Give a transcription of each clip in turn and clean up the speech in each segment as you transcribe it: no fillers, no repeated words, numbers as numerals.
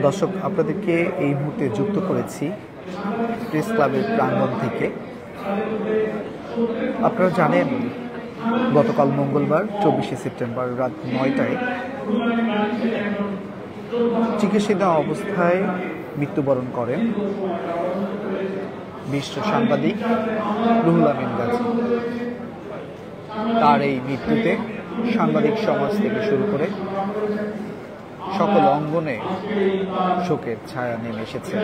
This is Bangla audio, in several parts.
দর্শক, আপনাদেরকে এই মুহূর্তে যুক্ত করেছি প্রেস ক্লাবের প্রাঙ্গণ থেকে। আপনারা জানেন, গতকাল মঙ্গলবার 24শে সেপ্টেম্বর রাত 9টায় চিকিৎসাধীন অবস্থায় মৃত্যুবরণ করেন বিশিষ্ট সাংবাদিক রুহুল আমিন গাজী। তার এই মৃত্যুতে সাংবাদিক সমাজ থেকে শুরু করে সকল অঙ্গনে শোকের ছায়া নেমে এসেছে।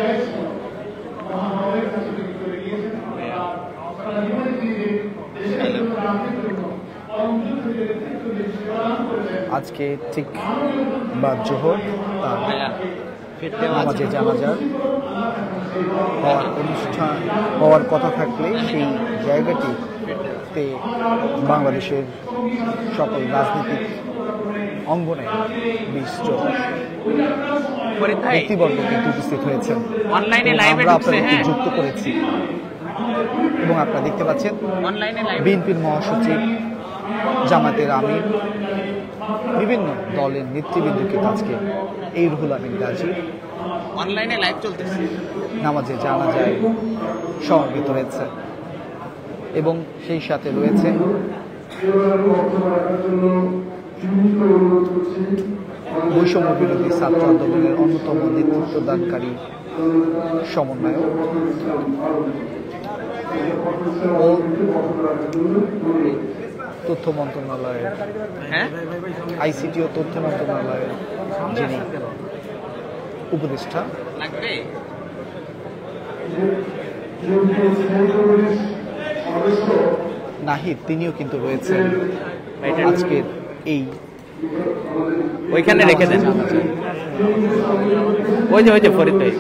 আজকে ঠিক বাদ জোহর নামাজে জানাজার অনুষ্ঠান হওয়ার কথা থাকলে সেই জায়গাটিতে বাংলাদেশের সকল রাজনৈতিক অঙ্গনে বিশিষ্ট ব্যক্তিবর্গ কিন্তু উপস্থিত হয়েছেন। আমরা আপনাদেরকে যুক্ত করেছি এবং আপনারা দেখতে পাচ্ছেন বিএনপির মহাসচিব, জামায়াতের আমির, বিভিন্ন দলের নেতৃবৃন্দ কিন্তু আজকে এই রুহুল আমিন গাজী অনলাইনে লাইভ চলতেছে নামাজে জানাজায় সমবেত হয়েছে এবং সেই সাথে রয়েছে বৈষম্য বিরোধী ছাত্র আন্দোলনের অন্যতম নেতৃত্বদানকারী সমন্বয়ক ও তথ্য মন্ত্রণালয়ের আইসিটি ও তথ্য মন্ত্রণালয়ের যিনি উপদেষ্টা নাহিদ, তিনিও কিন্তু রয়েছেন আজকের এই ওইখানে রেখে দেন। ওই যে ফরিদ ভাই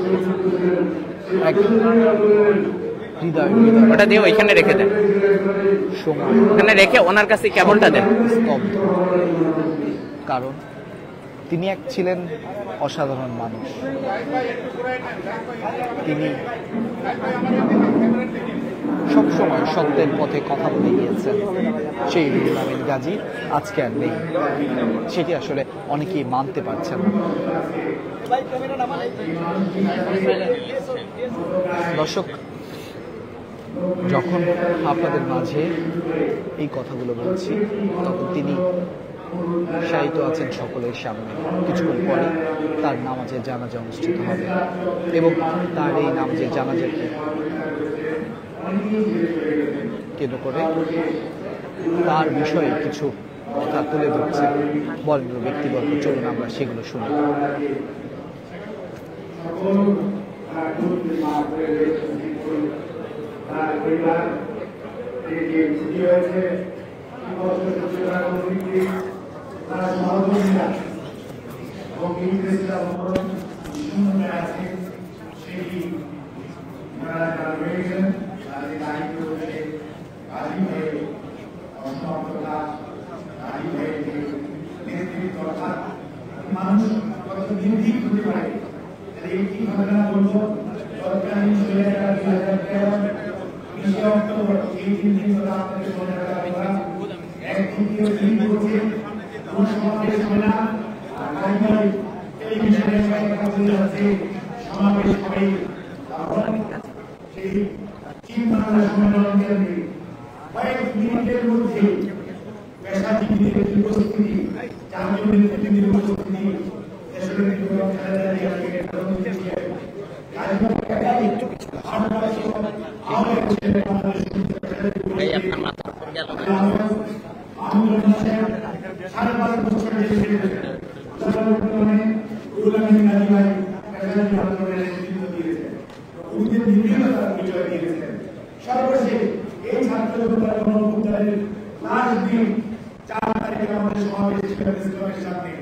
ওটা দিয়ে ওইখানে রেখে দেন, ওখানে রেখে ওনার কাছে কেবলটা দেন। স্তব্ধ, কারণ তিনি এক ছিলেন অসাধারণ মানুষ। তিনি সবসময় সত্যের পথে কথা বলে গিয়েছেন। সেই রুহুল আমিন গাজী আজকে আর নেই, সেটি আসলে অনেকেই মানতে পারছেন না। দর্শক, যখন আপনাদের মাঝে এই কথাগুলো বলছি, তখন তিনি শায়িত আছেন সকলের সামনে। কিছুক্ষণ পরে তার নামাজের জানাজা অনুষ্ঠিত হবে এবং তার এই নামাজের জানাজাকে কেন্দ্র করে তার বিষয়ে কিছু কথা তুলে ধরছে বরেণ্য ব্যক্তিবর্গ। চলুন আমরা সেগুলো শুনি। মানুষ কত নির্ভীক হতে পারে, এই কি ঘটনা বলবো। সরকারি 2013 অক্টোবর এই দিন আপনাদের মনে রাখা একদিকে দিন করছে কোন সমাবেশ হয় না, আর টেলিভিশনে আছে সমাবেশ হয়। সেই চিন্তা সম্মেলন কয়েক মিনিটের মধ্যে পেশাজীবীদের উপস্থিতি, চাকরির প্রতিনিধির উপস্থিতি, সর্বশেষ এই ছাত্র লাস্ট দিন 4 তারিখে আমাদের সমাবেশ ছিল সামনে।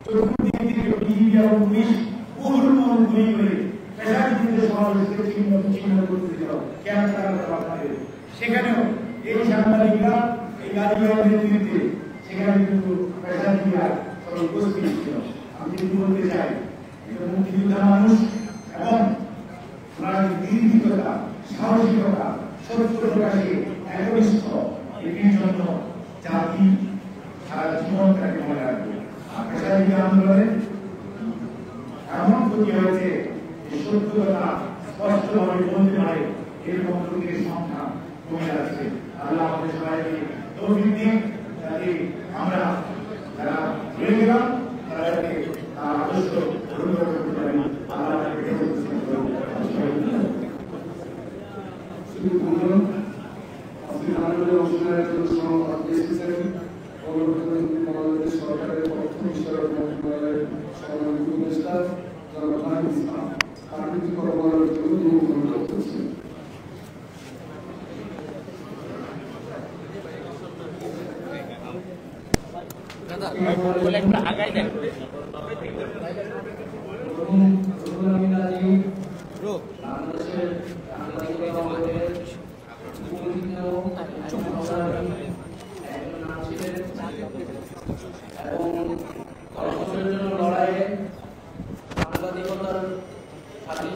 চতুর্দিক থেকে বিজিবি এবং পুলিশ পূর্ণ গুলি করে পেশাজীবীদের সমাবেশকে চিহ্ন করতেছিল। সেখানেও এই সাংবাদিকরা, এই গাড়ির নেতৃত্বে সেখানে কিন্তু পেশাজীবীরা সবাই উপস্থিত ছিল। আমি যদি বলতে চাই, মুক্তিযোদ্ধা মানুষ এবং নির্ভীকতা, সাহসিকতা, সত্য প্রকাশে একনিষ্ঠ, এটির জন্য জাতি সারা জীবন তাকে মনে রাখবে। পেশাজীবী বিরোধী আন্দোলনে এমন ক্ষতি হয়েছে যে সত্য কথা স্পষ্টভাবে বলতে পারে এরকম লোকের সংখ্যা কমে যাচ্ছে। আল্লাহ আমাদের সবাইকে তৌফিক দিন যাতে আমরা যারা রয়ে গেলাম তারা যাতে তার আদর্শ গ্রহণ করতে পারি। আল্লাহ আমাদেরকে তৌফিক দান করুন। সরকারের অর্থ বিষয়ক মন্ত্রণালয়ের সহযোগী উপদেষ্টা জনাব খান ইসলাম আবৃত্তি করার জন্য নিমন্ত্রণ করতেছি।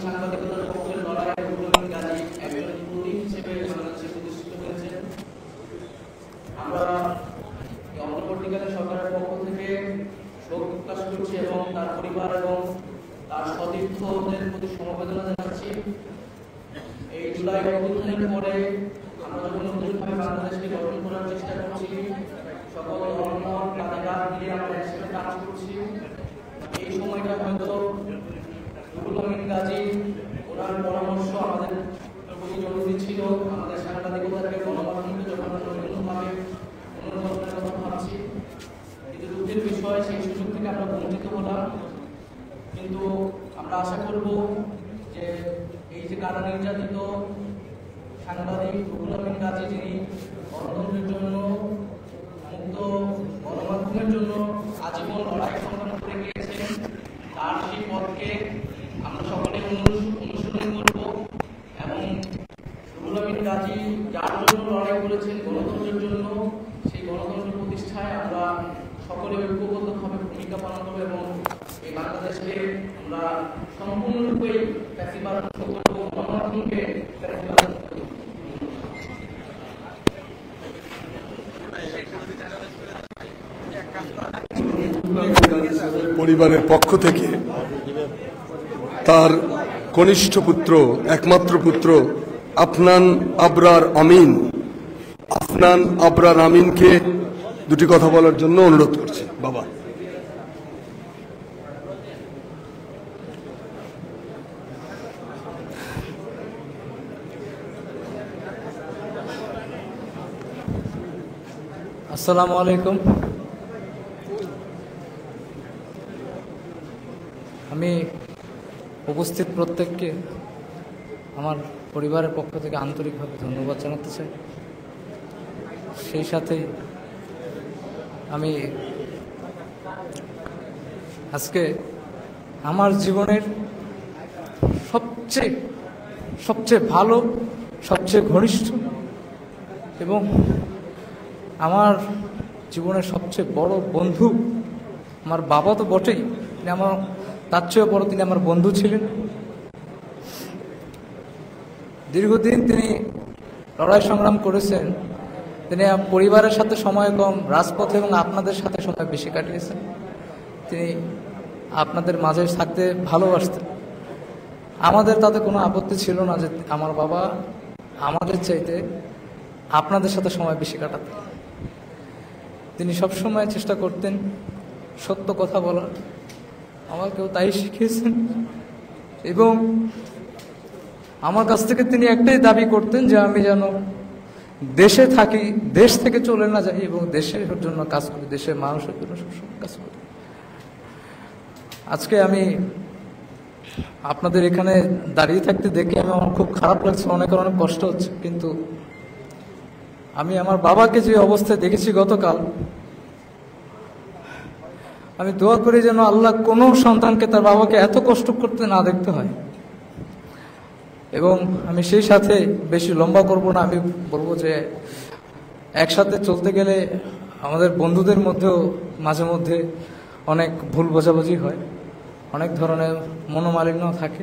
সাংবাদিকতার পক্ষে লড়াই একজন প্রতীক হিসেবে বাংলাদেশে প্রতিষ্ঠিত হয়েছে। আমরা অন্তর্বর্তীকালীন সরকারের পক্ষ থেকে শোক প্রকাশ করছি এবং তার পরিবার এবং তার সতীর্থদের প্রতি সমবেদনা জানাচ্ছি। এই জুলাই অভ্যুত্থানের পরে আমরা যখন নতুনভাবে বাংলাদেশকে গঠন করার চেষ্টা করছি, সকল ধর্ম তাদের দিয়ে আমরা একসাথে কাজ করছি। এই সময়টা হয়তো রুহুল আমিন গাজী ওনার পরামর্শ আমাদের খুবই জরুরি ছিল। আমাদের সাংবাদিকতাকে গণমাধ্যমকে যখন নতুনভাবে অনুধাবনের কথা ভাবছি, কিন্তু দুঃখের বিষয় সেই সুযোগ থেকে আমরা বঞ্চিত হলাম। কিন্তু আমরা আশা করব যে এই যে কারা নির্যাতিত সাংবাদিক রুহুল আমিন গাজী, যিনি গণতন্ত্রের জন্য, মুক্ত গণমাধ্যমের জন্য আজীবন লড়াই সংগ্রাম করে গিয়েছেন, তার সেই পথকে আমরা সকলে অনুসরণ করব এবং রুহুল আমিন গাজী যার জন্য লড়াই করেছেন, গণতন্ত্রের জন্য, সেই গণতন্ত্র প্রতিষ্ঠায় আমরা সকলে ঐক্যবদ্ধভাবে ভূমিকা পালন করব এবং এই বাংলাদেশকে আমরা সম্পূর্ণরূপে ফ্যাসিবাদ মুক্ত করব, গণমাধ্যমকে ফ্যাসিবাদ মুক্ত করব। পরিবারের পক্ষ থেকে তার কনিষ্ঠ পুত্র, একমাত্র পুত্র আফনান আবরার আমিনকে দুটি কথা বলার জন্য অনুরোধ করছি। বাবা। আসসালামু আলাইকুম। আমি উপস্থিত প্রত্যেককে আমার পরিবারের পক্ষ থেকে আন্তরিকভাবে ধন্যবাদ জানাতে চাই। সেই সাথে আমি আজকে আমার জীবনের সবচেয়ে ভালো, সবচেয়ে ঘনিষ্ঠ এবং আমার জীবনের সবচেয়ে বড় বন্ধু, আমার বাবা তো বটেই, তিনি আমার তার চেয়েও বড়, তিনি আমার বন্ধু ছিলেন। দীর্ঘদিন তিনি লড়াই সংগ্রাম করেছেন, তিনি পরিবারের সাথে সময় কম, রাজপথে এবং আপনাদের সাথে সময় বেশি কাটিয়েছেন। তিনি আপনাদের মাঝে থাকতে ভালোবাসতেন। আমাদের তাতে কোনো আপত্তি ছিল না যে আমার বাবা আমাদের চাইতে আপনাদের সাথে সময় বেশি কাটাতেন। তিনি সবসময় চেষ্টা করতেন সত্য কথা বলার, আমাকেও তাই শিখিয়েছেন এবং আমার কাছ থেকে তিনি একটাই দাবি করতেন যে আমি যেন দেশে থাকি, দেশ থেকে চলে না যাই এবং দেশের জন্য কাজ করি, দেশের মানুষের জন্য সবসময় কাজ করি। আজকে আমি আপনাদের এখানে দাঁড়িয়ে থাকতে দেখে আমার খুব খারাপ লাগছে, অনেক কষ্ট হচ্ছে, কিন্তু আমি আমার বাবাকে যে অবস্থায় দেখেছি গতকাল, আমি দোয়া করি যেন আল্লাহ কোনো সন্তানকে তার বাবাকে এত কষ্ট করতে না দেখতে হয়। এবং আমি সেই সাথে বেশি লম্বা করব না, আমি বলবো যে একসাথে চলতে গেলে আমাদের বন্ধুদের মধ্যেও মাঝে মধ্যে অনেক ভুল বোঝাবুঝি হয়, অনেক ধরনের মনোমালিন্য থাকে।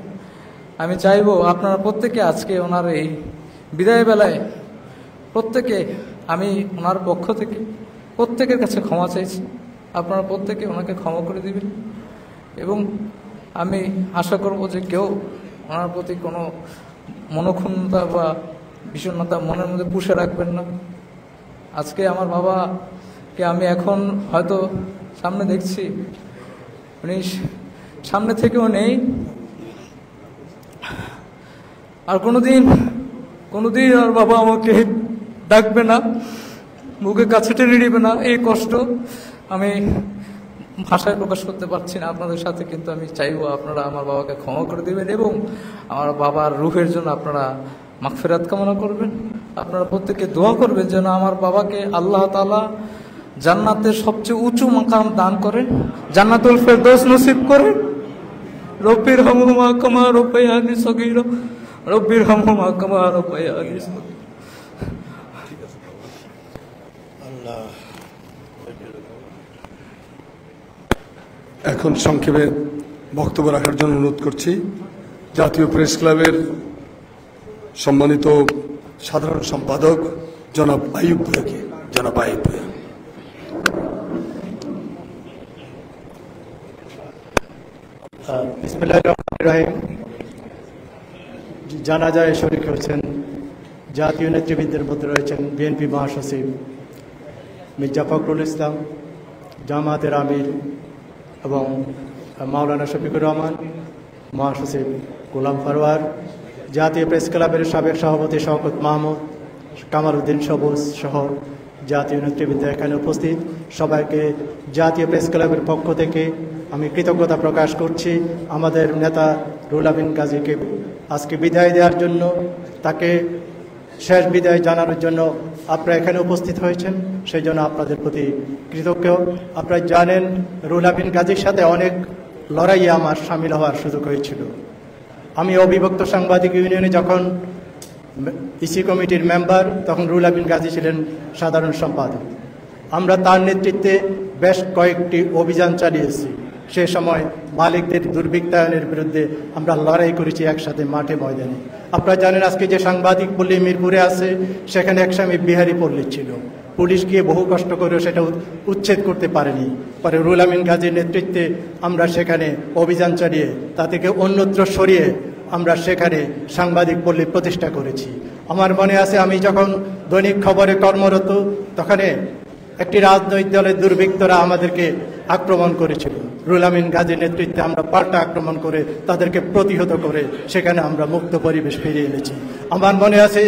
আমি চাইবো আপনারা প্রত্যেকে আজকে ওনার এই বিদায় বেলায় প্রত্যেকে, আমি ওনার পক্ষ থেকে প্রত্যেকের কাছে ক্ষমা চাইছি আপনারা প্রত্যেকে ওনাকে ক্ষমা করে দিবেন এবং আমি আশা করব যে কেউ ওনার প্রতি কোনো মনোক্ষুণ্ণতা বা বিষণ্ণতা মনের মধ্যে পুষে রাখবেন না। আজকে আমার বাবাকে আমি এখন হয়তো সামনে দেখছি, উনি সামনে থেকেও নেই, আর কোনোদিন আর বাবা আমাকে ডাকবে না, বুকে কাছে টেনে নিবে না। এই কষ্ট আমি ভাষায় প্রকাশ করতে পারছি না আপনাদের সাথে, কিন্তু আমি চাইবো আপনারা আমার বাবাকে ক্ষমা করে দেবেন এবং আমার বাবার রুহের জন্য আপনারা মাগফিরাত কামনা করবেন। আপনারা প্রত্যেকে দোয়া করবেন যেন আমার বাবাকে আল্লাহ তাআলা জান্নাতের সবচেয়ে উঁচু মাকাম দান করেন, জান্নাতুল ফেরদৌস নসিব করেন। রব্বির হামহুমা কামা রাব্বায়ানি সগীরা, রব্বির হামহুমা কামা রাব্বায়ানি সগীরা। এখন সংক্ষেপে বক্তব্য রাখার জন্য অনুরোধ করছি জাতীয় প্রেস ক্লাবের সম্মানিত সাধারণ সম্পাদক জনাব আইয়ুব ভূঁইয়াকে। জনাব আইয়ুব ভূঁইয়া। বিসমিল্লাহির রহমানির রহিম। জানাজায় শরীক হয়েছেন জাতীয় নেতৃবৃন্দের মধ্যে রয়েছেন বিএনপি মহাসচিব মির্জা ফখরুল ইসলাম, জামায়াতের আমির এবং মাওলানা শফিকুর রহমান, মহাসচিব গোলাম ফরওয়ার, জাতীয় প্রেস ক্লাবের সাবেক সভাপতি শওকত মাহমুদ, কামাল উদ্দিন সবুজ সহ জাতীয় নেতৃবৃন্দ এখানে উপস্থিত। সবাইকে জাতীয় প্রেস ক্লাবের পক্ষ থেকে আমি কৃতজ্ঞতা প্রকাশ করছি আমাদের নেতা রুহুল আমিন গাজীকে আজকে বিদায় দেওয়ার জন্য, তাকে শেষ বিদায় জানানোর জন্য আপনারা এখানে উপস্থিত হয়েছেন, সেই জন্য আপনাদের প্রতি কৃতজ্ঞ। আপনারা জানেন রুহুল আমিন গাজীর সাথে অনেক লড়াইয়ে আমার সামিল হওয়ার সুযোগ হয়েছিল। আমি অবিভক্ত সাংবাদিক ইউনিয়নে যখন ইসি কমিটির মেম্বার, তখন রুহুল আমিন গাজী ছিলেন সাধারণ সম্পাদক। আমরা তার নেতৃত্বে বেশ কয়েকটি অভিযান চালিয়েছি। সে সময় মালিকদের দুর্বৃত্তায়নের বিরুদ্ধে আমরা লড়াই করেছি একসাথে মাঠে ময়দানে। আপনারা জানেন আজকে যে সাংবাদিক পল্লী মিরপুরে আছে, সেখানে একসময় বিহারি পল্লী ছিল, পুলিশ গিয়ে বহু কষ্ট করেও সেটা উচ্ছেদ করতে পারেনি। পরে রুহুল আমিন গাজীর নেতৃত্বে আমরা সেখানে অভিযান চালিয়ে তা থেকে অন্যত্র সরিয়ে আমরা সেখানে সাংবাদিক পল্লী প্রতিষ্ঠা করেছি। আমার মনে আছে আমি যখন দৈনিক খবরে কর্মরত, তখন একটি রাজনৈতিক দলের দুর্বৃত্তরা আমাদেরকে আক্রমণ করেছিল। রুহুল আমিন গাজীর নেতৃত্বে আমরা পাল্টা আক্রমণ করে তাদেরকে প্রতিহত করে সেখানে আমরা মুক্ত পরিবেশ ফিরিয়ে এনেছি। আমার মনে আছে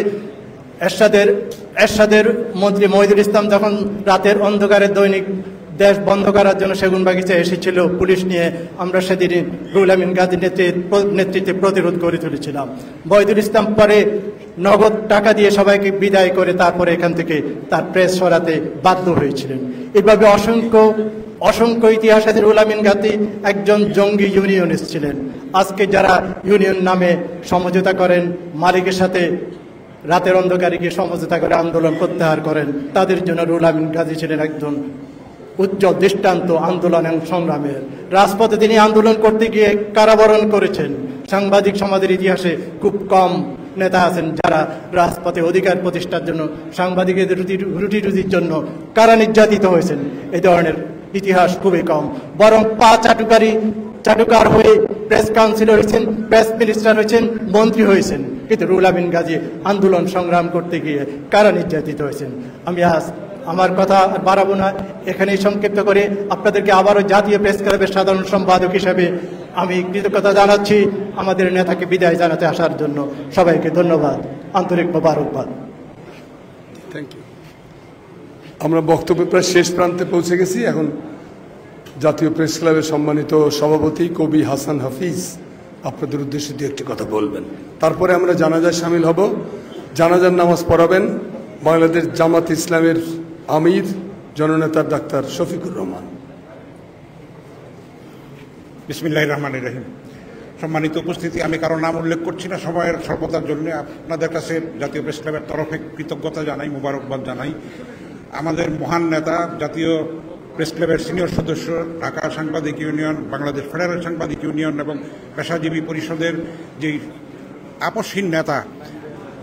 এরশাদের মন্ত্রী মহিদুল ইসলাম যখন রাতের অন্ধকারে দৈনিক দেশ বন্ধ করার জন্য সেগুনবাগিচা এসেছিল পুলিশ নিয়ে, আমরা সেদিনই রুহুল আমিন গাজীর নেতৃত্বে প্রতিরোধ করে তুলেছিলাম। মহিদুল ইসলাম পরে নগদ টাকা দিয়ে সবাইকে বিদায় করে তারপরে এখান থেকে তার প্রেস সরাতে বাধ্য হয়েছিলেন। এইভাবে অসংখ্য ইতিহাস আছে। রুহুল আমিন গাজী একজন জঙ্গি ইউনিয়নিস্ট ছিলেন। আজকে যারা ইউনিয়ন নামে সমঝোতা করেন, মালিকের সাথে রাতের অন্ধকারে গিয়ে সমঝোতা করে আন্দোলন প্রত্যাহার করেন, তাদের জন্য রুহুল আমিন গাজী ছিলেন একজন উজ্জ্বল দৃষ্টান্ত আন্দোলন এবং সংগ্রামের। রাজপথে তিনি আন্দোলন করতে গিয়ে কারাবরণ করেছেন। সাংবাদিক সমাজের ইতিহাসে খুব কম নেতা আছেন যারা রাজপথে অধিকার প্রতিষ্ঠার জন্য, সাংবাদিকদের রুটি রুজির জন্য কারা নির্যাতিত হয়েছেন, এই ধরনের ইতিহাস খুবই কম। বরং চাটুকার হয়ে প্রেস কাউন্সিলর হয়েছেন, প্রেস মিনিস্টার হয়েছেন, মন্ত্রী হয়েছেন, কিন্তু রুহুল আমিন গাজী আন্দোলন সংগ্রাম করতে গিয়ে কারা নির্যাতিত হয়েছেন। আমি আজ আমার কথা বাড়াবো না, এখানেই সংক্ষিপ্ত করে আপনাদেরকে আবারও জাতীয় প্রেস ক্লাবের সাধারণ সম্পাদক হিসেবে আমি কৃতজ্ঞতা জানাচ্ছি আমাদের নেতাকে বিদায় জানাতে আসার জন্য। সবাইকে ধন্যবাদ, আন্তরিক মোবারকবাদ। Thank you. আমরা বক্তব্য প্রায় শেষ প্রান্তে পৌঁছে গেছি। এখন জাতীয় প্রেস ক্লাবের সম্মানিত সভাপতি কবি হাসান হাফিজ আপনাদের উদ্দেশ্যে দু একটি কথা বলবেন, তারপরে আমরা জানাজায় সামিল হব। জানাজার নামাজ পড়াবেন বাংলাদেশ জামাত ইসলামের আমির জননেতা ডাক্তার শফিকুর রহমান। বিসমিল্লাহির রহমানির রহিম। সম্মানিত উপস্থিতি, আমি কারো নাম উল্লেখ করছি না, সময়ের স্বল্পতার জন্য আপনাদের কাছে জাতীয় প্রেস ক্লাবের তরফে কৃতজ্ঞতা জানাই, মোবারকবাদ জানাই। আমাদের মহান নেতা, জাতীয় প্রেস ক্লাবের সিনিয়র সদস্য, ঢাকা সাংবাদিক ইউনিয়ন, বাংলাদেশ ফেডারেল সাংবাদিক ইউনিয়ন এবং পেশাজীবী পরিষদের যে আপসহীন নেতা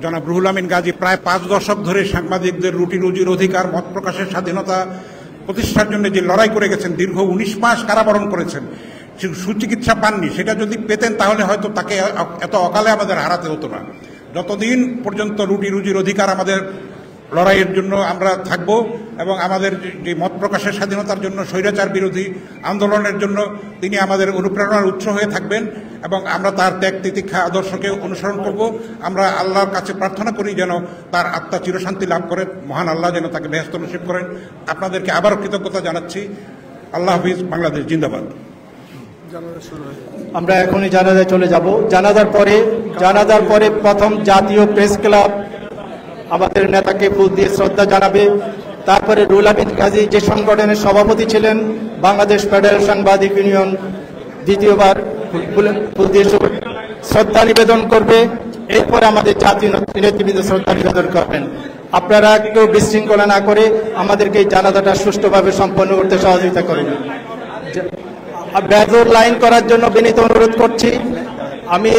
জনাব রুহুল আমিন গাজী প্রায় 5 দশক ধরে সাংবাদিকদের রুটি রুজির অধিকার, মত প্রকাশের স্বাধীনতা প্রতিষ্ঠার জন্য যে লড়াই করে গেছেন, দীর্ঘ 19 মাস কারাবরণ করেছেন, সুচিকিৎসা পাননি, সেটা যদি পেতেন তাহলে হয়তো তাকে এত অকালে আমাদের হারাতে হতো না। যতদিন পর্যন্ত রুটি রুজির অধিকার আমাদের লড়াইয়ের জন্য আমরা থাকব এবং আমাদের যে মত প্রকাশের স্বাধীনতার জন্য, স্বৈরাচার বিরোধী আন্দোলনের জন্য তিনি আমাদের অনুপ্রেরণার উৎস হয়ে থাকবেন এবং আমরা তার ত্যাগ তিতিক্ষা আদর্শকে অনুসরণ করব। আমরা আল্লাহর কাছে প্রার্থনা করি যেন তার আত্মা চিরশান্তি লাভ করে, মহান আল্লাহ যেন তাকে বেহেশত নসিব করেন। আপনাদেরকে আবারও কৃতজ্ঞতা জানাচ্ছি। আল্লাহ হাফিজ, বাংলাদেশ জিন্দাবাদ। আমরা এখনই জানাজায় চলে যাব। জানাজার পরে প্রথম জাতীয় প্রেস ক্লাব আমাদের নেতাকে ফুল দিয়ে শ্রদ্ধা জানাবে। তারপরে রুহুল আমিন গাজী যে সংগঠনের সভাপতি ছিলেন, বাংলাদেশ ফেডারেল সাংবাদিক ইউনিয়ন, দ্বিতীয়বার ফুল দিয়ে শ্রদ্ধা নিবেদন করবে। এরপরে আমাদের জাতীয় নেতৃবৃন্দ শ্রদ্ধা নিবেদন করবেন। আপনারা কেউ বিশৃঙ্খলা না করে আমাদেরকে এই জানাজাটা সুষ্ঠুভাবে সম্পন্ন করতে সহযোগিতা করুন। বেজোর লাইন করার জন্য বিনীত অনুরোধ করছি। আমি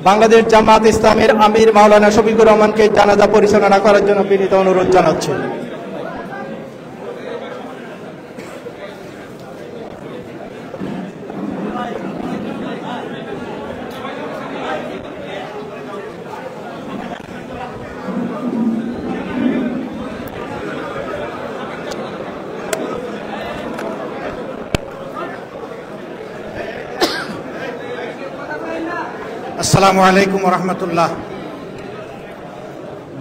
বাংলাদেশ জামাত ইসলামের আমির মাওলানা শফিকুর রহমানকে জানাজা পরিচালনা করার জন্য বিনীত অনুরোধ জানাচ্ছি। আসসালামু আলাইকুম রহমতুল্লাহ।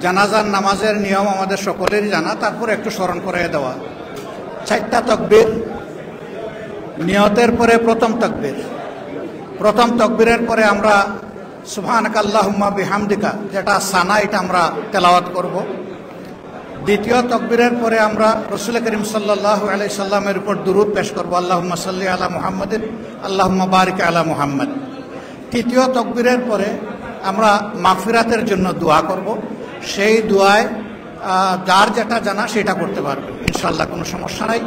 জানাজার নামাজের নিয়ম আমাদের সকলেরই জানা, তারপর একটু স্মরণ করে দেওয়া। 4টা তাকবীর, নিয়তের পরে প্রথম তাকবীর। প্রথম তাকবীরের পরে আমরা সুবহানাকা আল্লাহুম্মা বিহামদিকা, যেটা সানা, এটা আমরা তেলাওয়াত করব। দ্বিতীয় তাকবীরের পরে আমরা রাসূল করিম সাল্লাল্লাহু আলাইহি সাল্লামের উপর দুরূদ পেশ করব, আল্লাহুম্মা সাল্লি আলা মুহাম্মাদিন আল্লাহুম্মা বারিক আলা মুহাম্মাদ। তৃতীয় তাকবীরের পরে আমরা মাগফিরাতের জন্য দোয়া করব। সেই দোয়ায় যার যেটা জানা সেটা করতে পারবে ইনশাআল্লাহ, কোনো সমস্যা নাই।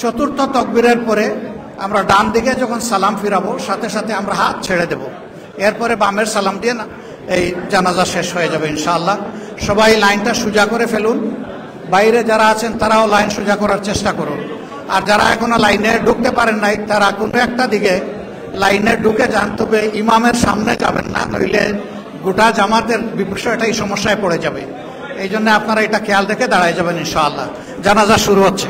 চতুর্থ তাকবীরের পরে আমরা ডান দিকে যখন সালাম ফিরাবো, সাথে সাথে আমরা হাত ছেড়ে দেব। এরপরে বামের সালাম দিয়ে না এই জানাজা শেষ হয়ে যাবে ইনশাআল্লাহ। সবাই লাইনটা সোজা করে ফেলুন। বাইরে যারা আছেন তারাও লাইন সোজা করার চেষ্টা করুন। আর যারা এখনো লাইনে ঢুকতে পারেন নাই, তারা কোনো একটা দিকে লাইনে ঢুকে যান, তবে ইমামের সামনে যাবেন না, নইলে গোটা জামাতের বিষয়টা এই সমস্যায় পড়ে যাবে। এই জন্য আপনারা এটা খেয়াল রেখে দাঁড়ায় যাবেন ইনশাআল্লাহ। জানাজা শুরু হচ্ছে।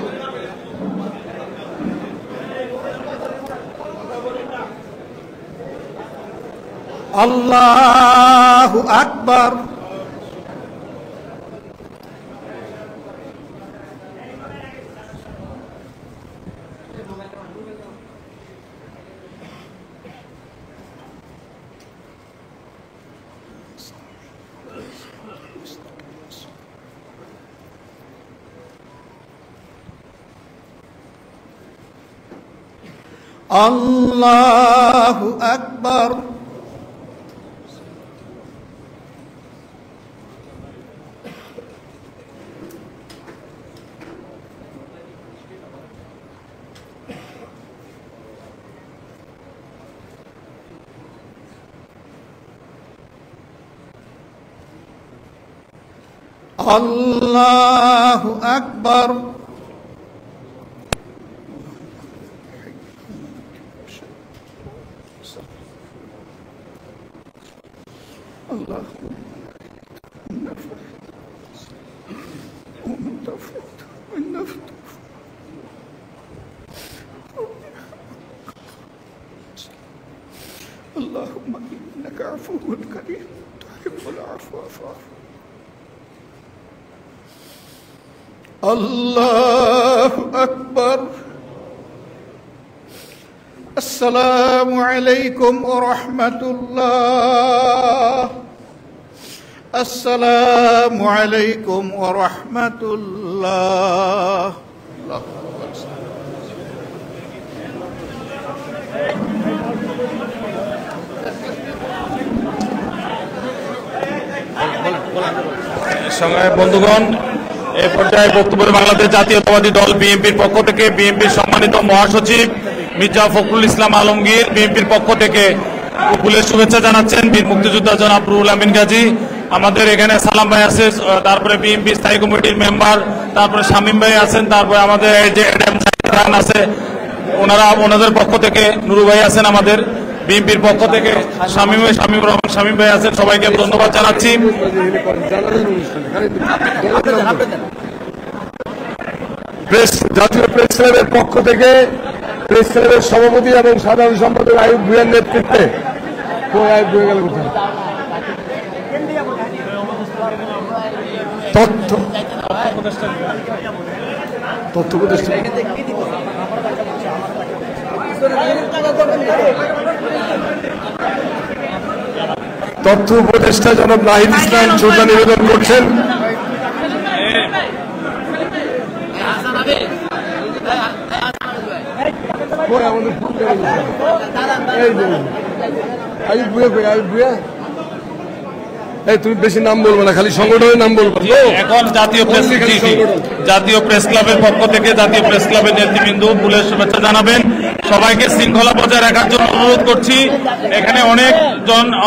আল্লাহু আকবার। আল্লাহু আকবার। আল্লাহু আকবার। اللهم إنك عفو كريم تحب العفو فاعف. الله أكبر. السلام عليكم ورحمة الله. السلام عليكم ورحمة الله. সংগ্রামী বন্ধুগণ, এই পর্যায়ে বক্তব্য বাংলাদেশ জাতীয়তাবাদী দল বিএনপির পক্ষ থেকে বিএনপির সম্মানিত মহাসচিব মির্জা ফখরুল ইসলাম আলমগীর বিএনপির পক্ষ থেকে ফুলের শুভেচ্ছা জানাচ্ছেন বীর মুক্তিযোদ্ধা জনাব রুহুল আমিন গাজী। আমাদের এখানে সালাম ভাই আছে, তারপরে বিএনপি স্থায়ী কমিটির মেম্বার, তারপরে শামীম ভাই আছেন, তারপরে আমাদের এই যে খান আছে, ওনাদের পক্ষ থেকে নুরু ভাই আছেন, আমাদের বিএনপির পক্ষ থেকে শামীম ভাই আছেন, সবাইকে ধন্যবাদ জানাচ্ছি। জাতীয় প্রেস ক্লাবের পক্ষ থেকে প্রেস ক্লাবের সভাপতি এবং সাধারণ সম্পাদক আইয়ুব ভূঁইয়ার নেতৃত্বে তথ্য উপদেষ্টা জনাব নাহিদ ইসলাম শ্রদ্ধা নিবেদন করছেন। তুমি বেশি নাম বলবো না, খালি সংগঠনের নাম বলবো। এখন জাতীয় প্রেস ক্লাবের পক্ষ থেকে জাতীয় প্রেস ক্লাবের নেতৃবৃন্দ ফুলের শুভেচ্ছা জানাবেন। সবাইকে শৃঙ্খলা বজায় রাখার জন্য অনুরোধ করছি। এখানে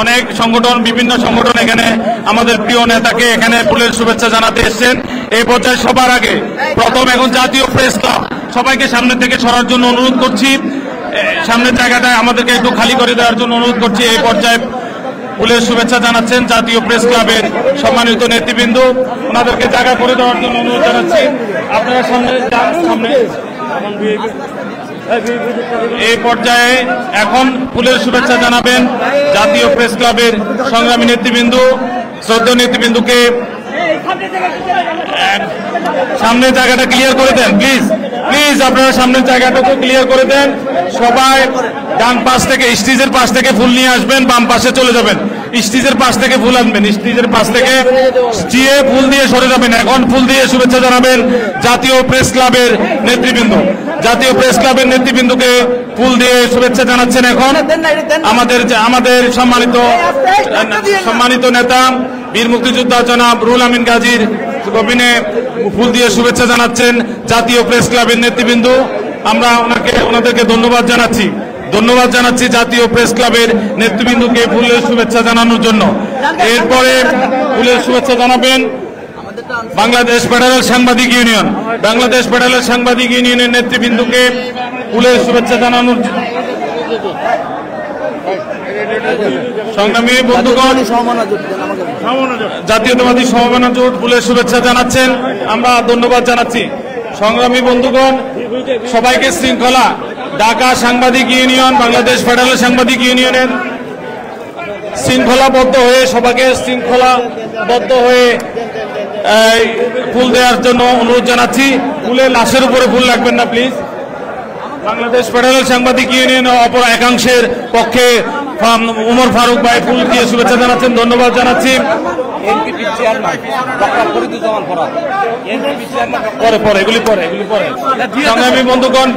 অনেক সংগঠন, বিভিন্ন সংগঠন এখানে আমাদের প্রিয় নেতাকে এখানে ফুলের শুভেচ্ছা জানাতে এসেছেন। এই পর্যায়ে সবার আগে প্রথম এখন জাতীয় প্রেস ক্লাব, সবাইকে সামনে থেকে সরার জন্য অনুরোধ করছি। সামনের জায়গাটায় আমাদেরকে একটু খালি করে দেওয়ার জন্য অনুরোধ করছি। এই পর্যায়ে ফুলের শুভেচ্ছা জানাচ্ছেন জাতীয় প্রেস ক্লাবের সম্মানিত নেতৃবৃন্দ, ওনাদেরকে জায়গা করে দেওয়ার জন্য অনুরোধ জানাচ্ছি। আপনারা সামনে এই পর্যায়ে এখন ফুলের শুভেচ্ছা জানাবেন জাতীয় প্রেস ক্লাবের সংগ্রামী নেতৃবৃন্দ, শ্রদ্ধেয় নেতৃবৃন্দকে সামনের জায়গাটা ক্লিয়ার করে দেন। প্লিজ আপনারা সামনের জায়গাটাকে ক্লিয়ার করে দেন। সবাই ডান পাশ থেকে, স্টেজের পাশ থেকে ফুল নিয়ে আসবেন, বাম পাশে চলে যাবেন। স্টেজের পাশ থেকে ফুল আনবেন, স্টেজের পাশ থেকে ফুল দিয়ে সরে যাবেন। এখন ফুল দিয়ে শুভেচ্ছা জানাবেন জাতীয় প্রেস ক্লাবের নেতৃবৃন্দ। জাতীয় প্রেস ক্লাবের নেতৃবৃন্দকে ফুল দিয়ে শুভেচ্ছা জানাচ্ছেন এখন আমাদের সম্মানিত নেতা বীর মুক্তিযোদ্ধা জনাব রুহুল আমিন গাজীর গবিনে ফুল দিয়ে শুভেচ্ছা জানাচ্ছেন জাতীয় প্রেস ক্লাবের নেতৃবৃন্দ। আমরা ওনাদেরকে ধন্যবাদ জানাচ্ছি জাতীয় প্রেস ক্লাবের নেতৃবৃন্দকে ফুলের শুভেচ্ছা জানানোর জন্য। এরপরে ফুলের শুভেচ্ছা জানাবেন বাংলাদেশ ফেডারেল সাংবাদিক ইউনিয়নের নেতৃবৃন্দকে ফুলের শুভেচ্ছা জানানোর সংগ্রামী বন্ধুগণ, জাতীয়তাবাদী সমমনা জোট ফুলের শুভেচ্ছা জানাচ্ছেন, আমরা ধন্যবাদ জানাচ্ছি। সংগ্রামী বন্ধুগণ, সবাইকে শৃঙ্খলা, ঢাকা সাংবাদিক ইউনিয়ন, বাংলাদেশ ফেডারেল সাংবাদিক ইউনিয়নের সবাইকে শৃঙ্খলাবদ্ধ হয়ে ফুল দেওয়ার জন্য অনুরোধ জানাচ্ছি। ফুলের লাশের উপরে ফুল রাখবেন না প্লিজ। বাংলাদেশ ফেডারেল সাংবাদিক ইউনিয়ন অপর একাংশের পক্ষে উমর ফারুক ভাই ফুল দিয়ে শুভেচ্ছা জানাচ্ছেন, ধন্যবাদ জানাচ্ছি। সংগ্রামী বন্ধুগণ,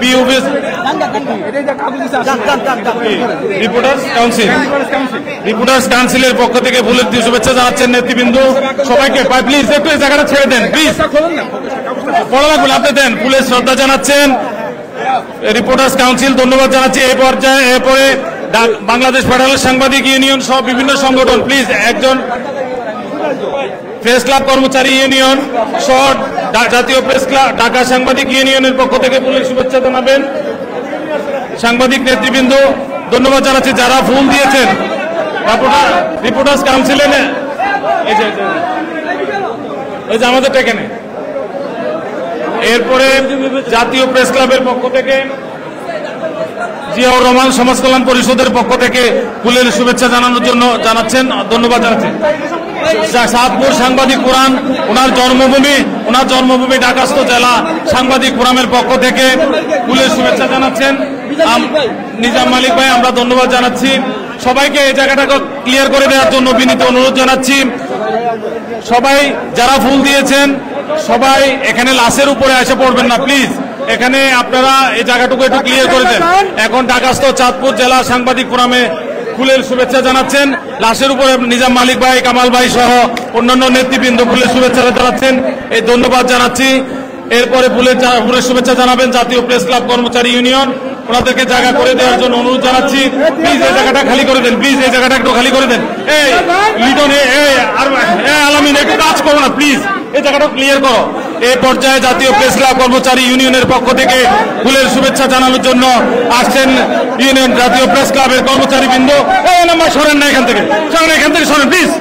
রিপোর্টার্স কাউন্সিলের পক্ষ থেকে ফুলের দিয়ে শুভেচ্ছা জানাচ্ছেন নেতৃবৃন্দ। সবাইকে প্লিজ একটু এই জায়গাটা ছেড়ে দেন, প্লিজ পড়া লাগবে আপনি দেন। ফুলের শ্রদ্ধা জানাচ্ছেন রিপোর্টার্স কাউন্সিল, ধন্যবাদ জানাচ্ছি। এই পর্যায়ে এরপরে বাংলাদেশ ফেডারেল সাংবাদিক ইউনিয়ন সহ বিভিন্ন সংগঠন, প্লিজ একজন প্রেস ক্লাব কর্মচারী ইউনিয়ন সহ জাতীয় প্রেস ক্লাব ঢাকা সাংবাদিক ইউনিয়নের পক্ষ থেকে ফুলের শুভেচ্ছা জানাবেন। সাংবাদিক নেতৃবৃন্দ ধন্যবাদ জানাচ্ছি যারা ফুল দিয়েছেন। রিপোর্টার্স কাউন্সিলের এই যে আমাদের এখানে। এরপরে জাতীয় প্রেস ক্লাবের পক্ষ থেকে জিয়াউর রহমান সমাজ কল্যাণ পরিষদের পক্ষ থেকে ফুলের শুভেচ্ছা জানানোর জন্য ধন্যবাদ জানাচ্ছেন। সাতপুর সাংবাদিক ফোরাম, ওনার জন্মভূমি ঢাকাস্থ জেলা সাংবাদিক ফোরামের পক্ষ থেকে ফুলের শুভেচ্ছা জানাচ্ছেন নিজাম মালিক ভাই, আমরা ধন্যবাদ জানাচ্ছি। সবাইকে এই জায়গাটাকে ক্লিয়ার করে দেওয়ার জন্য বিনীত অনুরোধ জানাচ্ছি। সবাই যারা ফুল দিয়েছেন সবাই এখানে লাশের উপরে এসে পড়বেন না প্লিজ। এখানে আপনারা এই জায়গাটুকু একটু ক্লিয়ার করে দেন। এখন ঢাকাস্থ চাঁদপুর জেলা সাংবাদিক ফোরামে ফুলের শুভেচ্ছা জানাচ্ছেন লাশের উপরে নিজাম মালিক ভাই, কামাল ভাই সহ অন্যান্য নেতৃবৃন্দ ফুলের শুভেচ্ছা জানাচ্ছেন, এই ধন্যবাদ জানাচ্ছি। এরপরে ফুলের শুভেচ্ছা জানাবেন জাতীয় প্রেস ক্লাব কর্মচারী ইউনিয়ন ওনাদেরকে জায়গা করে দেওয়ার জন্য অনুরোধ জানাচ্ছি। প্লিজ এই জায়গাটা খালি করে দেন, প্লিজ এই জায়গাটা একটু খালি করে দেন। এই লিটন আর আলামিন একটু কাজ করো না প্লিজ, এই জায়গাটা ক্লিয়ার করো। এই পর্যায়ে জাতীয় প্রেস ক্লাব কর্মচারী ইউনিয়নের পক্ষ থেকে ফুলের শুভেচ্ছা জানানোর জন্য আসছেন ইউনিয়ন জাতীয় প্রেস ক্লাবের কর্মচারী বৃন্দ। সরেন না এখান থেকে, সরেন প্লিজ।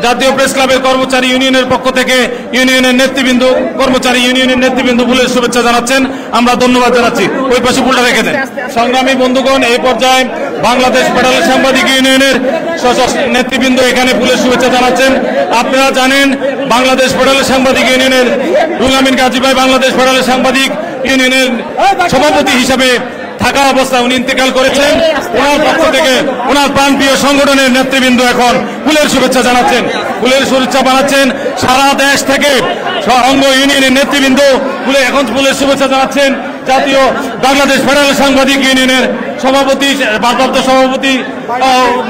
জাতীয় প্রেস ক্লাবের কর্মচারী ইউনিয়নের পক্ষ থেকে ইউনিয়নের নেতৃবৃন্দ, কর্মচারী ইউনিয়নের নেতৃবৃন্দ ফুলের শুভেচ্ছা জানাচ্ছেন, আমরা ধন্যবাদ জানাচ্ছি। ওই পাশে ফুলটা রেখে দেন। সংগ্রামী বন্ধুগণ, এই পর্যায়ে বাংলাদেশ ফেডারেল সাংবাদিক ইউনিয়নের নেতৃবৃন্দ এখানে ফুলের শুভেচ্ছা জানাচ্ছেন। আপনারা জানেন বাংলাদেশ ফেডারেল সাংবাদিক ইউনিয়নের রুহুল আমিন গাজী ভাই বাংলাদেশ ফেডারেল সাংবাদিক ইউনিয়নের সভাপতি হিসাবে থাকা অবস্থায় উনি ইন্তেকাল করেছেন। ওনার পক্ষ থেকে ওনার প্রাণপ্রিয় সংগঠনের নেতৃবৃন্দ এখন ফুলের শুভেচ্ছা জানাচ্ছেন, ফুলের শুভেচ্ছা বানাচ্ছেন। সারা দেশ থেকে অঙ্গ ইউনিয়নের নেতৃবৃন্দ এখন ফুলের শুভেচ্ছা জানাচ্ছেন। জাতীয় বাংলাদেশ ফেডারেল সাংবাদিক ইউনিয়নের সভাপতি, ভারপ্রাপ্ত সভাপতি,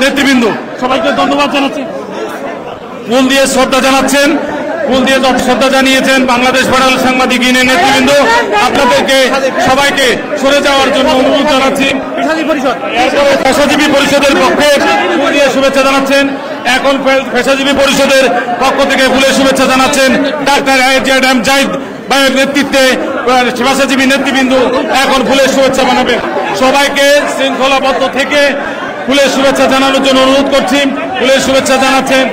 নেতৃবৃন্দ সবাইকে ধন্যবাদ জানাচ্ছি। ফুল দিয়ে শ্রদ্ধা জানাচ্ছেন, ফুল দিয়ে শ্রদ্ধা জানিয়েছেন বাংলাদেশ ফেডারেল সাংবাদিক ইউনিয়ন নেতৃবৃন্দ। আপনাদেরকে সবাইকে সরে যাওয়ার জন্য অনুরোধ জানাচ্ছি। পেশাজীবী পরিষদের পক্ষে ফুল দিয়ে শুভেচ্ছা জানাচ্ছেন। এখন পেশাজীবী পরিষদের পক্ষ থেকে ফুলের শুভেচ্ছা জানাচ্ছেন ডাক্তার এম জাহিদ ভাইয়ের নেতৃত্বে পেশাজীবী নেতৃবৃন্দ এখন ফুলের শুভেচ্ছা জানাবেন। সবাইকে শৃঙ্খলাবদ্ধ থেকে ফুলের শুভেচ্ছা জানানোর জন্য অনুরোধ করছি। ফুলের শুভেচ্ছা জানাচ্ছেন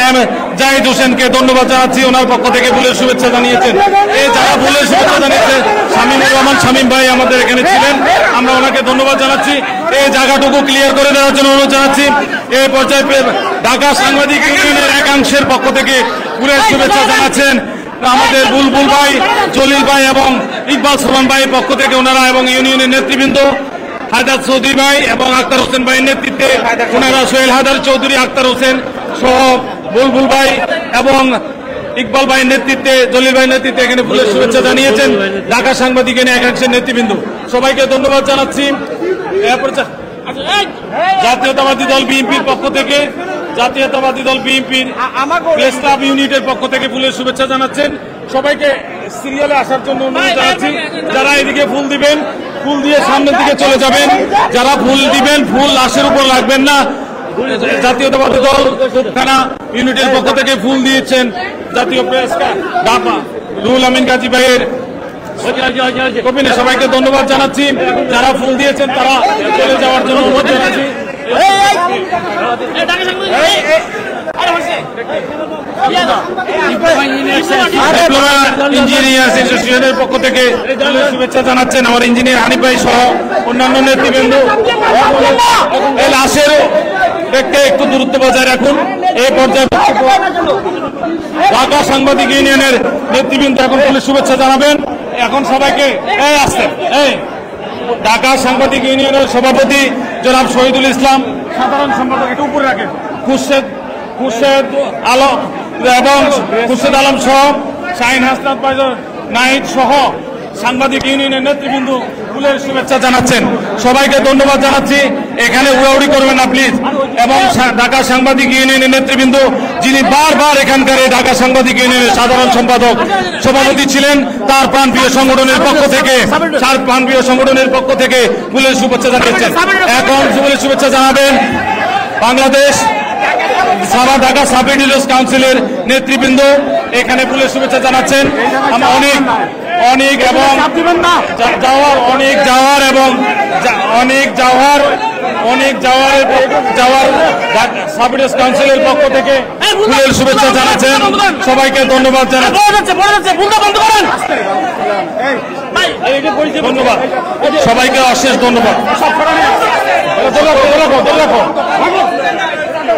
এম জাহিদ হোসেনকে ধন্যবাদ জানাচ্ছি, ওনার পক্ষ থেকে ফুলের শুভেচ্ছা জানিয়েছেন। এই যারা ফুলের শুভেচ্ছা জানিয়েছেন, শামীমুর রহমান শামীম ভাই আমাদের এখানে ছিলেন, আমরা ওনাকে ধন্যবাদ জানাচ্ছি। এই জায়গাটুকু ক্লিয়ার করে দেওয়ার জন্য অনুরোধ জানাচ্ছি। এই পর্যায়ে ঢাকা সাংবাদিক ইউনিয়নের একাংশের পক্ষ থেকে ফুলের শুভেচ্ছা জানাচ্ছেন আমাদের বুলবুল ভাই, জলিল ভাই এবং ইকবাল সোহান ভাইয়ের পক্ষ থেকে ওনারা এবং ইউনিয়নের নেতৃবৃন্দ হায়দার চৌধুরী ভাই এবং আক্তার হোসেন ভাইয়ের নেতৃত্বে ওনারা সোহেল হায়দার চৌধুরী, আক্তার হোসেন সহ বুলবুল ভাই এবং ইকবাল ভাইয়ের নেতৃত্বে, জলিল ভাইয়ের নেতৃত্বে এখানে ফুলের শুভেচ্ছা জানিয়েছেন ঢাকা সাংবাদিক একাংশের নেতৃবৃন্দ। সবাইকে ধন্যবাদ জানাচ্ছি। এরপর জাতীয়তাবাদী দল বিএনপির পক্ষ থেকে, জাতীয়তাবাদী দল বিএনপির প্রেস ক্লাব ইউনিটের পক্ষ থেকে ফুলের শুভেচ্ছা জানাচ্ছেন। সবাইকে সিরিয়ালে আসার জন্য অনুরোধ জানাচ্ছি। যারা এদিকে ফুল দিবেন, ফুল দিয়ে সামনের দিকে চলে যাবেন। যারা ফুল দিবেন, ফুল লাশের উপর লাগবেন না। জাতীয়তাবাদী দল থানা ইউনিটের পক্ষ থেকে ফুল দিয়েছেন জাতীয় প্রেস ক্লাব রুহুল আমিন গাজী ভাইয়ের কবিনে। সবাইকে ধন্যবাদ জানাচ্ছি। যারা ফুল দিয়েছেন তারা চলে যাওয়ার জন্য অনুরোধ জানাচ্ছি। ইঞ্জিনিয়ার্স অ্যাসোসিয়েশনের পক্ষ থেকে শুভেচ্ছা জানাচ্ছেন আমার ইঞ্জিনিয়ার হানিফ ভাই সহ অন্যান্য নেতৃবৃন্দ। এই লাশের দেখতে একটু দূরত্ব বজায় রাখুন। এই পর্যায়ে ঢাকা সাংবাদিক ইউনিয়নের নেতৃবৃন্দ এখন পুলিশ শুভেচ্ছা জানাবেন। এখন সবাইকে আসতে ঢাকা সাংবাদিক ইউনিয়নের সভাপতি জনাব শহীদুল ইসলাম, সাধারণ সম্পাদক একটু উপরে রাখেন, খুরশেদ আলম এবং খুরশেদ আলম সহ শাহিন হাসনাত নাহিদ সহ সাংবাদিক ইউনিয়নের নেতৃবৃন্দ ফুলের শুভেচ্ছা জানাচ্ছেন। সবাইকে ধন্যবাদ জানাচ্ছি। এখানে উড়াউড়ি করবেন না প্লিজ। এবং ঢাকা সাংবাদিক ইউনিয়নের নেতৃবৃন্দ যিনি বারবার এখানকার ঢাকা সাংবাদিক ইউনিয়নের সাধারণ সম্পাদক সভাপতি ছিলেন, তার প্রাণপ্রিয় সংগঠনের পক্ষ থেকে ফুলের শুভেচ্ছা জানিয়েছেন। এখন ফুলের শুভেচ্ছা জানাবেন বাংলাদেশ ঢাকা সাব এডিটর্স কাউন্সিলের নেতৃবৃন্দ এখানে ফুলের শুভেচ্ছা জানাচ্ছেন। সাব এডিটর্স কাউন্সিলের পক্ষ থেকে ফুলের শুভেচ্ছা জানাচ্ছেন। সবাইকে ধন্যবাদ জানাচ্ছি। ধন্যবাদ সবাইকে, অশেষ ধন্যবাদ।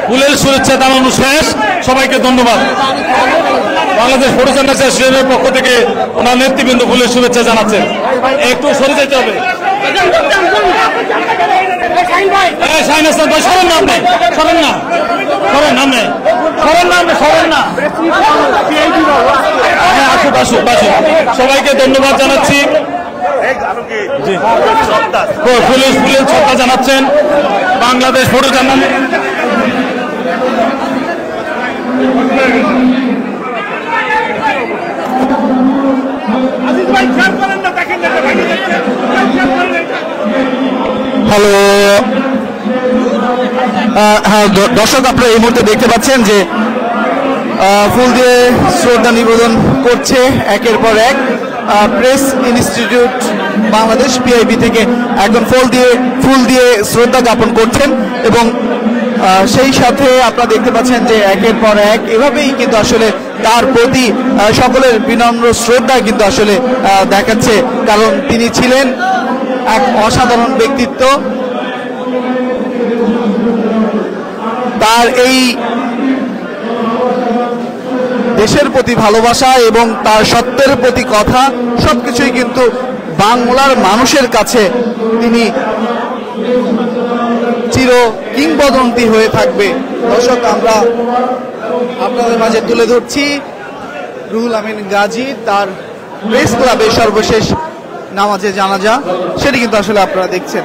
ফুলের শুভেচ্ছা জানানো শেষ। সবাইকে ধন্যবাদ। বাংলাদেশ ফটোগ্রাফার অ্যাসোসিয়েশনের পক্ষ থেকে ওনার নেতৃবৃন্দ ফুলের শুভেচ্ছা জানাচ্ছেন। একটু সরে যেতে হবে। সবাইকে ধন্যবাদ জানাচ্ছি। ফুলের শ্রদ্ধা জানাচ্ছেন বাংলাদেশ ফটো জানান। আজিজ ভাই খেয়াল করেন না, দেখেন হ্যাঁ দর্শক, আপনারা এই মুহূর্তে দেখতে পাচ্ছেন যে ফুল দিয়ে শ্রদ্ধা নিবেদন করছে একের পর এক প্রেস ইনস্টিটিউট বাংলাদেশ পিআইবি থেকে একজন ফুল দিয়ে শ্রদ্ধা জ্ঞাপন করছেন এবং সেই সাথে আপনারা দেখতে পাচ্ছেন যে একের পর এক এভাবেই কিন্তু আসলে তার প্রতি সকলের বিনম্র শ্রদ্ধা কিন্তু আসলে দেখাচ্ছে, কারণ তিনি ছিলেন এক অসাধারণ ব্যক্তিত্ব। তার এই দেশের প্রতি ভালোবাসা এবং তার সত্যের প্রতি কথা সবকিছুই কিন্তু বাংলার মানুষের কাছে তিনি চির কিংবদন্তি হয়ে থাকবে। দর্শক, আমরা আপনাদের মাঝে তুলে ধরছি রুহুল আমিন গাজী তার প্রেস ক্লাবের সর্বশেষ নামাজে জানাজা, সেটি কিন্তু আসলে আপনারা দেখছেন।